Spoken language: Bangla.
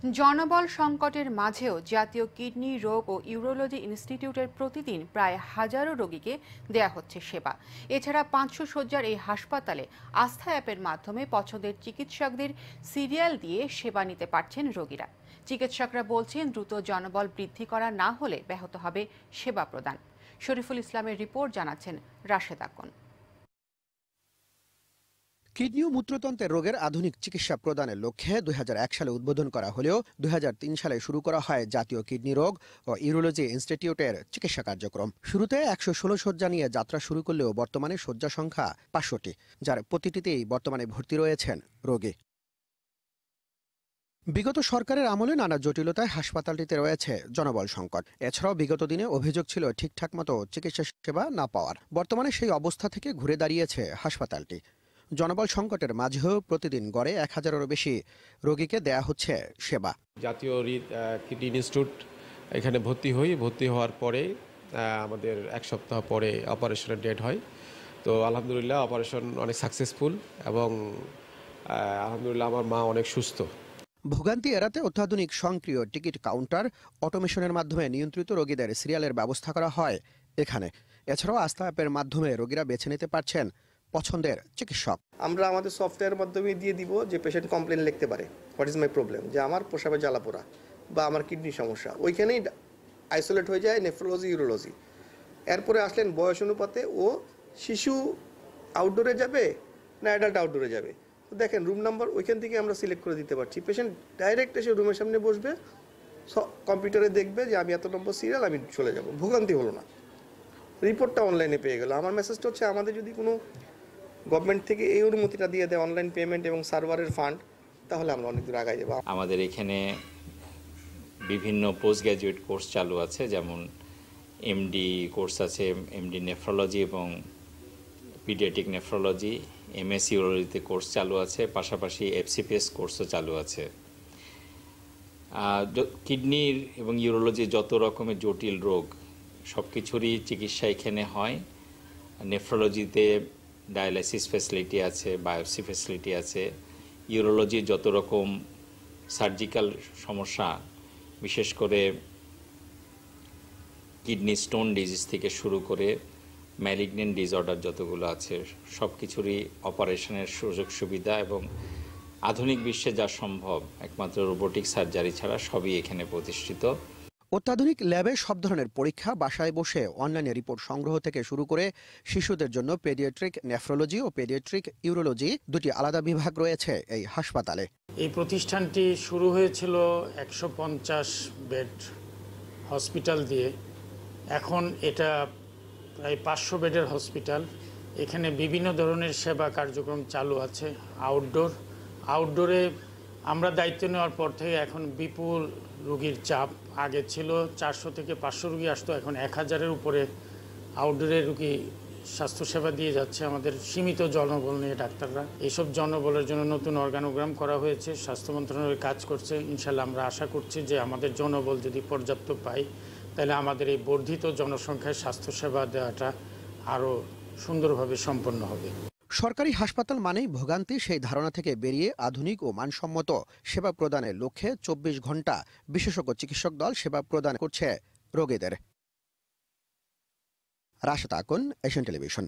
জনবল সংকটের মাঝেও জাতীয় কিডনি রোগ ও ইউরোলজি ইনস্টিটিউটের প্রতিদিন প্রায় হাজারো রোগীকে দেয়া হচ্ছে সেবা। এছাড়া 500 শয্যার এই হাসপাতালে আস্থা অ্যাপের মাধ্যমে পছন্দের চিকিৎসকদের সিরিয়াল দিয়ে সেবা নিতে পারছেন রোগীরা। চিকিৎসকরা বলছেন, দ্রুত জনবল বৃদ্ধি করা না হলে ব্যাহত হবে সেবা প্রদান। শরীফুল ইসলামের রিপোর্ট, জানাচ্ছেন রাশেদ আকন। কিডনি ও মূত্রতন্ত্রের রোগের আধুনিক চিকিৎসা প্রদানের লক্ষ্যে 2001 সালে উদ্বোধন করা হলেও 2003 সালে শুরু করা হয় জাতীয় কিডনি রোগ ও ইউরোলজি ইনস্টিটিউটের চিকিৎসা কার্যক্রম। শুরুতে 116 শয্যা নিয়ে যাত্রা শুরু করলেও বর্তমানে শয্যা সংখ্যা 500টি, যার প্রতিটিতেই বর্তমানে ভর্তি রয়েছেন রোগী। বিগত সরকারের আমলে নানা জটিলতায় হাসপাতালটিতে রয়েছে জনবল সংকট। এছাড়াও বিগত দিনে অভিযোগ ছিল ঠিকঠাক মতো চিকিৎসা সেবা না পাওয়ার। বর্তমানে সেই অবস্থা থেকে ঘুরে দাঁড়িয়েছে হাসপাতালটি। জনবল সংকটের মাঝেও প্রতিদিন গড়ে 1000-এরও বেশি রোগীকে দেয়া হচ্ছে সেবা। জাতীয় কিডনি ইনস্টিটিউট এখানে ভর্তি হওয়ার পরে আমাদের এক সপ্তাহ পরে অপারেশনের ডেট হয়। তো আলহামদুলিল্লাহ অপারেশন অনেক সাকসেসফুল এবং আলহামদুলিল্লাহ আমার মা অনেক সুস্থ। ভোগান্তি এড়াতে অত্যাধুনিক স্বয়ংক্রিয় টিকিট কাউন্টার, অটোমেশনের মাধ্যমে নিয়ন্ত্রিত রোগীদের সিরিয়ালের ব্যবস্থা করা হয় এখানে। এছাড়াও আস্থা অ্যাপের মাধ্যমে রোগীরা বেছে নিতে পারছেন পছন্দের চিকিৎসক। আমরা আমাদের সফটওয়্যারের মাধ্যমে দিয়ে দিব যে পেশেন্ট কমপ্লেন লিখতে পারে, হোয়াট ইজ মাই প্রবলেম, যে আমার প্রসাবে জ্বালাপোড়া বা আমার কিডনি সমস্যা, ওইখানেই আইসোলেট হয়ে যায় নেফ্রোলজি, ইউরোলজি। এরপরে আসলেন বয়স অনুপাতে ও শিশু আউটডোরে যাবে না অ্যাডাল্ট আউটডোরে যাবে, তো দেখেন রুম নাম্বার ওইখান থেকে আমরা সিলেক্ট করে দিতে পারছি। পেশেন্ট ডাইরেক্ট এসে রুমের সামনে বসবে, কম্পিউটারে দেখবে যে আমি এত নম্বর সিরিয়াল, আমি চলে যাব, ভোগান্তি হলো না। রিপোর্টটা অনলাইনে পেয়ে গেল। আমার মেসেজটা হচ্ছে, আমাদের যদি কোনো গভর্নমেন্ট থেকে এই অনুমতিটা দিয়ে দেয় অনলাইন পেমেন্ট এবং সার্ভারের ফান্ড, তাহলে আমরা অনেক দূর আগাই যাবো। আমাদের এখানে বিভিন্ন পোস্ট গ্র্যাজুয়েট কোর্স চালু আছে, যেমন এমডি কোর্স আছে, এমডি নেফ্রোলজি এবং পিডিয়াট্রিক নেফ্রোলজি, এমএস ইউরোলজিতে কোর্স চালু আছে, পাশাপাশি এফসিপিএস কোর্সও চালু আছে। কিডনির এবং ইউরোলজি যত রকমের জটিল রোগ সব কিছুরই চিকিৎসা এখানে হয়। নেফ্রোলজিতে ডায়ালাইসিস ফ্যাসিলিটি আছে, বায়োপসি ফ্যাসিলিটি আছে। ইউরোলজি যত রকম সার্জিক্যাল সমস্যা, বিশেষ করে কিডনি স্টোন ডিজিজ থেকে শুরু করে ম্যালিগনেন্ট ডিসঅর্ডার যতগুলো আছে সব কিছুরই অপারেশনের সুযোগ সুবিধা, এবং আধুনিক বিশ্বে যা সম্ভব একমাত্র রোবোটিক সার্জারি ছাড়া সবই এখানে প্রতিষ্ঠিত। অত্যাধুনিক ল্যাবে সব ধরনের পরীক্ষা, বাসায় বসে অনলাইনে রিপোর্ট সংগ্রহ থেকে শুরু করে শিশুদের জন্য পেডিয়াট্রিক নেফ্রোলজি ও পেডিয়াট্রিক ইউরোলজি, দুটি আলাদা বিভাগ রয়েছে এই হাসপাতালে। এই প্রতিষ্ঠানটি শুরু হয়েছিল 150 বেড হসপিটাল দিয়ে, এখন এটা প্রায় 500 বেডের হসপিটাল। এখানে বিভিন্ন ধরনের সেবা কার্যক্রম চালু আছে। আউটডোরে আমরা দায়িত্ব নেওয়ার পর থেকে এখন বিপুল রোগীর চাপ। আগে ছিল 400 থেকে 500 রোগী আসতো, এখন 1000-এর উপরে আউটডোরে রোগী স্বাস্থ্যসেবা দিয়ে যাচ্ছে আমাদের সীমিত জনবল নিয়ে ডাক্তাররা। এইসব জনবলের জন্য নতুন অর্গানোগ্রাম করা হয়েছে, স্বাস্থ্য মন্ত্রণালয় কাজ করছে। ইনশাল্লাহ আমরা আশা করছি যে আমাদের জনবল যদি পর্যাপ্ত পাই, তাহলে আমাদের এই বর্ধিত জনসংখ্যায় স্বাস্থ্যসেবা দেওয়াটা আরও সুন্দরভাবে সম্পন্ন হবে। সরকারি হাসপাতাল মানেই ভোগান্তি, সেই ধারণা থেকে বেরিয়ে আধুনিক ও মানসম্মত সেবা প্রদানের লক্ষ্যে 24 ঘন্টা বিশেষজ্ঞ চিকিৎসক দল সেবা প্রদান করছে রোগীদের। Rashed Akon, Asian television.